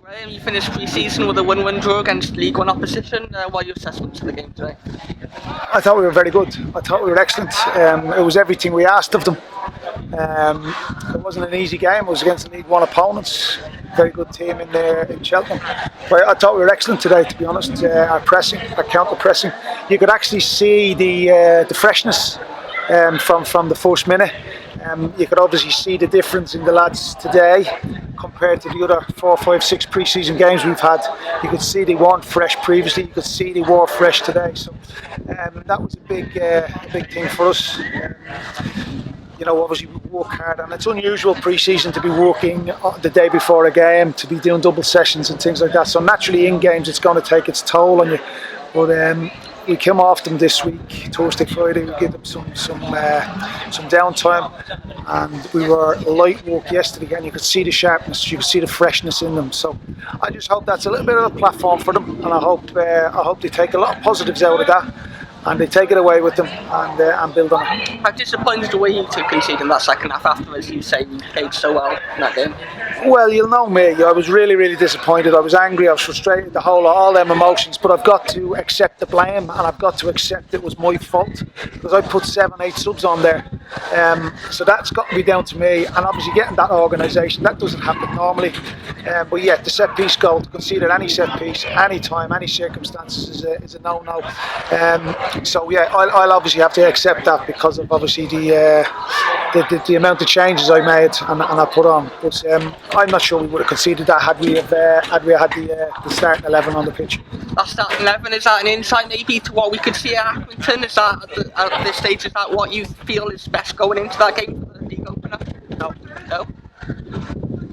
Graham, you finished pre-season with a 1-1 draw against League One opposition. What are your assessments of the game today? I thought we were very good. I thought we were excellent. It was everything we asked of them. It wasn't an easy game. It was against League One opponents. Very good team in Cheltenham. But I thought we were excellent today, to be honest. Our pressing, our counter pressing. You could actually see the freshness from the first minute. You could obviously see the difference in the lads today compared to the other 4, 5, 6 pre-season games we've had. You could see they weren't fresh previously. You could see they were fresh today. So that was a big thing for us. Obviously we work hard, and it's unusual pre-season to be working the day before a game, to be doing double sessions and things like that. So naturally in games it's going to take its toll on you. But we came off them this week, Thursday, Friday. We gave them some downtime, and we were light work yesterday, and you could see the sharpness, you could see the freshness in them. So I just hope that's a little bit of a platform for them, and I hope they take a lot of positives out of that, and they take it away with them and build on it. How disappointed were you to concede in that second half after, as you say, you played so well in that game? Well, you'll know me. I was really, really disappointed. I was angry. I was frustrated. All them emotions. But I've got to accept the blame, and I've got to accept it was my fault because I put 7, 8 subs on there. So that's got to be down to me. And obviously, getting that organisation, that doesn't happen normally. But yeah, the set piece goal, to concede at any set piece, any time, any circumstances is a no-no. So yeah, I'll obviously have to accept that because of obviously the amount of changes I made and I put on. But I'm not sure we would have conceded that had we had the starting 11 on the pitch. That starting 11, is that an insight maybe to what we could see at Accrington? Is that at this stage, is that what you feel is best going into that game for the league opener? No.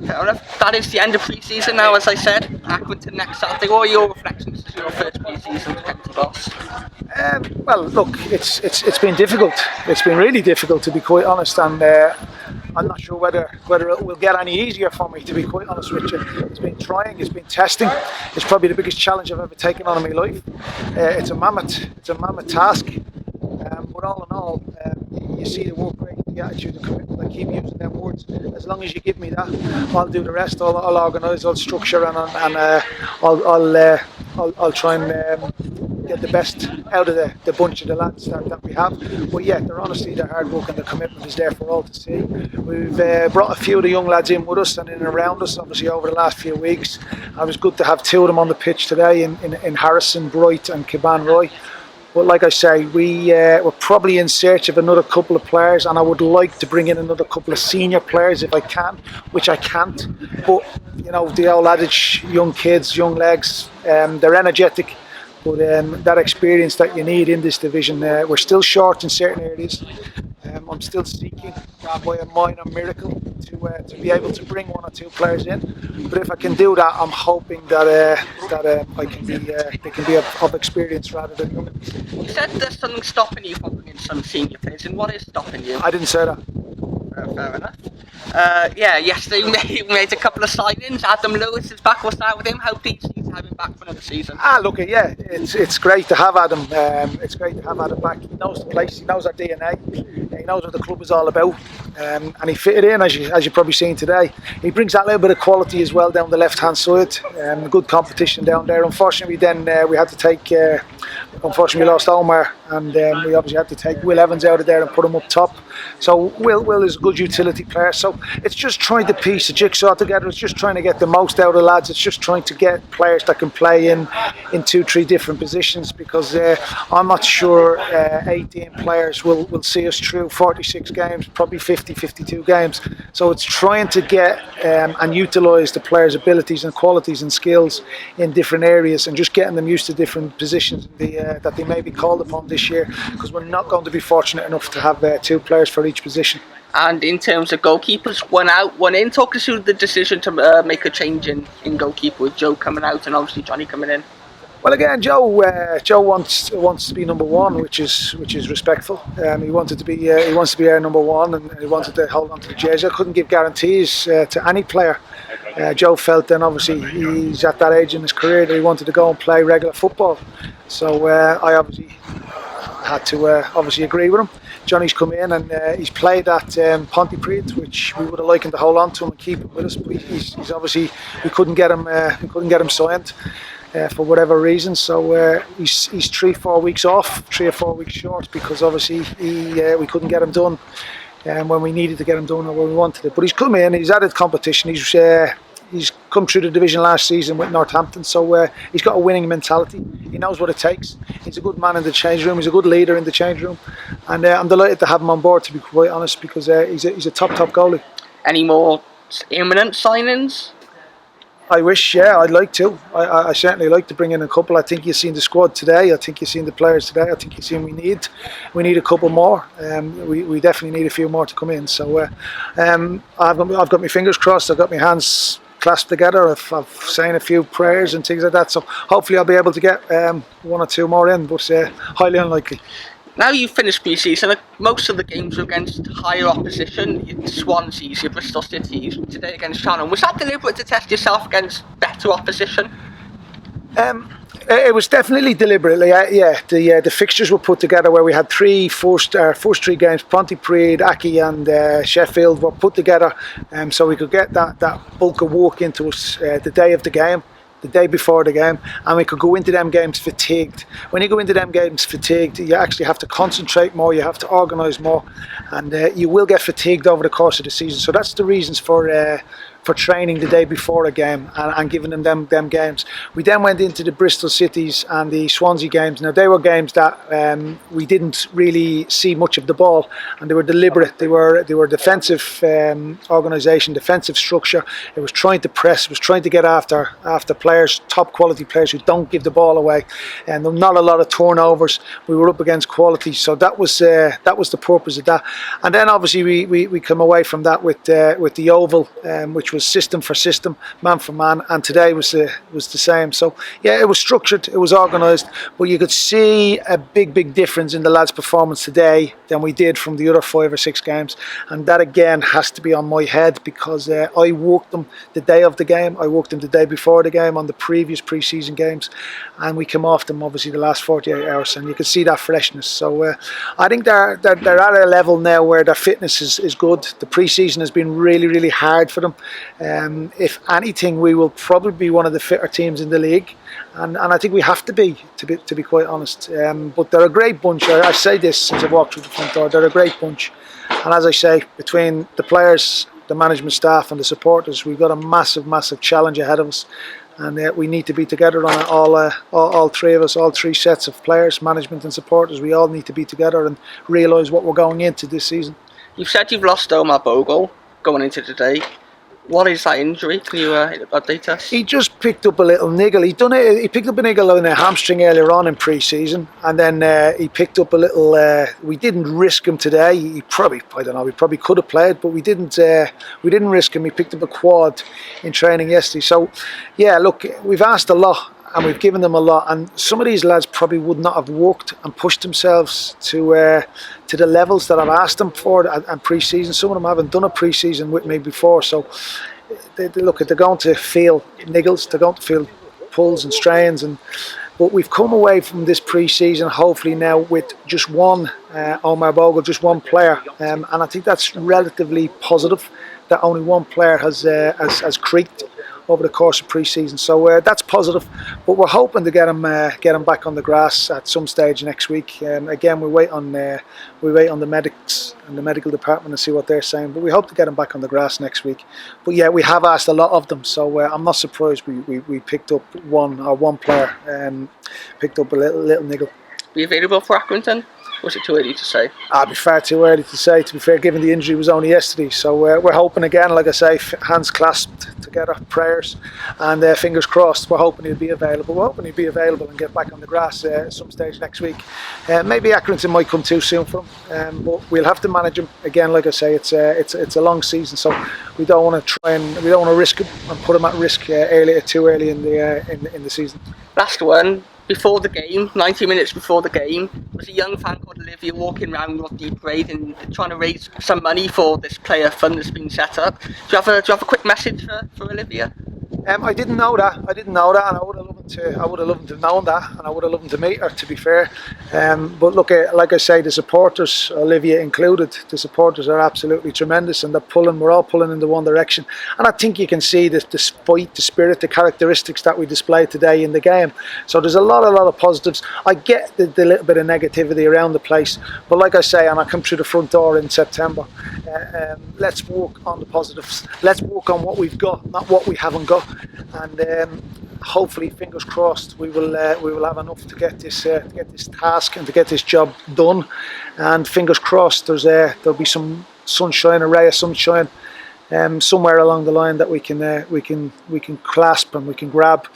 Fair enough. That is the end of pre-season now, as I said. Accrington next Saturday. What are your reflections as your first pre-season County boss? Well, look, it's been difficult. It's been really difficult, to be quite honest, and I'm not sure whether it will get any easier for me, to be quite honest with you. It's been trying, it's been testing. It's probably the biggest challenge I've ever taken on in my life. It's a mammoth task. But all in all, you see the work rate, the attitude, the commitment. I keep using them words. As long as you give me that, I'll do the rest. I'll organise, I'll structure, and I'll try and get the best out of the bunch of the lads that we have. But yeah, their honesty, their hard work and the commitment is there for all to see. We've brought a few of the young lads in with us and in and around us, obviously, over the last few weeks. It was good to have 2 of them on the pitch today in Harrison, Bright and Caban Roy. But like I say, we're probably in search of another couple of players, and I would like to bring in another couple of senior players if I can, which I can't. But the old adage, young kids, young legs, they're energetic. But that experience that you need in this division, we're still short in certain areas. I'm still seeking, by a minor miracle, to be able to bring 1 or 2 players in. But if I can do that, I'm hoping that they can be of experience rather than young. You said there's something stopping you from bringing some senior players in. What is stopping you? I didn't say that. Fair enough. Yesterday we made a couple of signings. Adam Lewis is back. What's that with him? How pleased are you to have him back for another season? Yeah, it's great to have Adam. It's great to have Adam back. He knows the place. He knows our DNA. He knows what the club is all about. And he fitted in, as you've probably seen today. He brings that little bit of quality as well down the left-hand side. Good competition down there. Unfortunately, then we had to take. Unfortunately, we lost Omar, and we obviously had to take Will Evans out of there and put him up top. So Will is a good utility player. So it's just trying to piece the jigsaw together. It's just trying to get the most out of lads. It's just trying to get players that can play in 2, 3 different positions, because I'm not sure 18 players will see us through 46 games, probably 50, 52 games. So it's trying to get and utilise the players' abilities and qualities and skills in different areas, and just getting them used to different positions that they may be called upon this year, because we're not going to be fortunate enough to have 2 players for each position. And in terms of goalkeepers, 1 out, 1 in, talk us through the decision to make a change in goalkeeper, with Joe coming out and obviously Johnny coming in. Well, again, Joe wants to be number 1, which is respectful. He wants to be our number 1, and he wanted to hold on to the jersey. I couldn't give guarantees to any player. Joe felt then, obviously, he's at that age in his career that he wanted to go and play regular football. So I obviously had to obviously agree with him. Johnny's come in and he's played at Pontypridd, which we would have liked him to hold on to him and keep him with us. But he's obviously we couldn't get him signed. For whatever reason, so he's 3 or 4 weeks off, 3 or 4 weeks short, because obviously we couldn't get him done when we needed to get him done or when we wanted it. But he's come in, he's added competition, he's come through the division last season with Northampton, so he's got a winning mentality. He knows what it takes. He's a good man in the change room. He's a good leader in the change room, and I'm delighted to have him on board, to be quite honest, because he's a top goalie. Any more imminent signings? I wish, yeah, I'd like to. I certainly like to bring in a couple. I think you've seen the squad today. I think you've seen the players today. I think you've seen we need a couple more. We definitely need a few more to come in. So I've got my fingers crossed. I've got my hands clasped together. I've saying a few prayers and things like that. So hopefully I'll be able to get 1 or 2 more in, but highly unlikely. Now you've finished pre-season, most of the games were against higher opposition, your Swanseas, your Bristol Cities, today against Cheltenham. Was that deliberate to test yourself against better opposition? It was definitely deliberately, yeah. The fixtures were put together where we had first 3 games, Pontypridd, Aki and Sheffield were put together so we could get that bulk of work into us the day of the game, the day before the game, and we could go into them games fatigued. When you go into them games fatigued, you actually have to concentrate more, you have to organise more, and you will get fatigued over the course of the season. So that's the reasons for training the day before a game and giving them games. We then went into the Bristol Cities and the Swansea games. Now they were games that we didn't really see much of the ball, and they were deliberate. They were defensive organisation, defensive structure. It was trying to press, it was trying to get after players, top quality players who don't give the ball away, and not a lot of turnovers. We were up against quality, so that was the purpose of that. And then obviously we come away from that with the Oval, which was system for system, man for man, and today was the same. So yeah, it was structured, it was organised, but you could see a big difference in the lads' performance today than we did from the other 5 or 6 games, and that again has to be on my head, because I worked them the day of the game, I worked them the day before the game on the previous pre-season games, and we came off them obviously the last 48 hours, and you can see that freshness. So I think they're at a level now where their fitness is good. The pre-season has been really hard for them. If anything, we will probably be one of the fitter teams in the league, and I think we have to be quite honest. But they're a great bunch. I say this since I've walked through the front door. They're a great bunch, and as I say, between the players, the management staff, and the supporters, we've got a massive challenge ahead of us, and we need to be together on it. All 3 of us, all 3 sets of players, management and supporters. We all need to be together and realise what we're going into this season. You've said you've lost Omar Bogle going into today. What is that injury? Can you update us? He just picked up a little niggle. He picked up a niggle in a hamstring earlier on in pre-season, and then he picked up a little. We didn't risk him today. He probably could have played, but we didn't risk him. He picked up a quad in training yesterday. So, yeah, look, we've asked a lot and we've given them a lot, and some of these lads probably would not have worked and pushed themselves to the levels that I've asked them for and pre-season. Some of them haven't done a pre-season with me before, so they're going to feel niggles, they're going to feel pulls and strains, but we've come away from this pre-season hopefully now with just one Omar Bogle, just one player, and I think that's relatively positive that only one player has creaked over the course of pre-season, so that's positive. But we're hoping to get him back on the grass at some stage next week. Again, we wait on the medics and the medical department and see what they're saying. But we hope to get him back on the grass next week. But yeah, we have asked a lot of them, so I'm not surprised we picked up one player picked up a little niggle. Be available for Accrington? Was it too early to say? It'd be far too early to say, to be fair, given the injury was only yesterday. So we're hoping again, like I say, hands clasped together, prayers, and fingers crossed. We're hoping he'll be available. We're hoping he'll be available and get back on the grass at some stage next week. Maybe Accrington might come too soon for him, but we'll have to manage him. Again, like I say, it's a long season, so we don't want to risk him and put him at risk too early in the season. Last one. Before the game, 90 minutes before the game, was a young fan called Olivia walking around Rodney Parade and trying to raise some money for this player fund that's been set up. Do you have a quick message for Olivia? I didn't know that, and I would have loved loved to have known that, and I would have loved to meet her, to be fair. But look, like I say, the supporters, Olivia included, the supporters are absolutely tremendous, and we're all pulling in the one direction. And I think you can see the fight, the spirit, the characteristics that we displayed today in the game. So there's a lot of positives. I get the little bit of negativity around the place, but like I say, and I come through the front door in September, let's work on the positives. Let's work on what we've got, not what we haven't got, and hopefully, fingers crossed, we will have enough to get this task and to get this job done. And fingers crossed, there'll be some sunshine, a ray of sunshine, somewhere along the line that we can clasp and we can grab.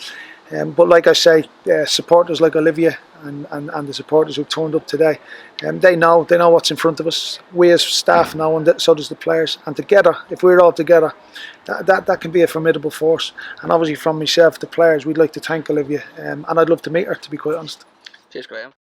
But like I say, supporters like Olivia and the supporters who turned up today, they know what's in front of us. We as staff know, and so does the players. And together, if we're all together, that can be a formidable force. And obviously, from myself, the players, we'd like to thank Olivia, and I'd love to meet her, to be quite honest. Cheers, Graham.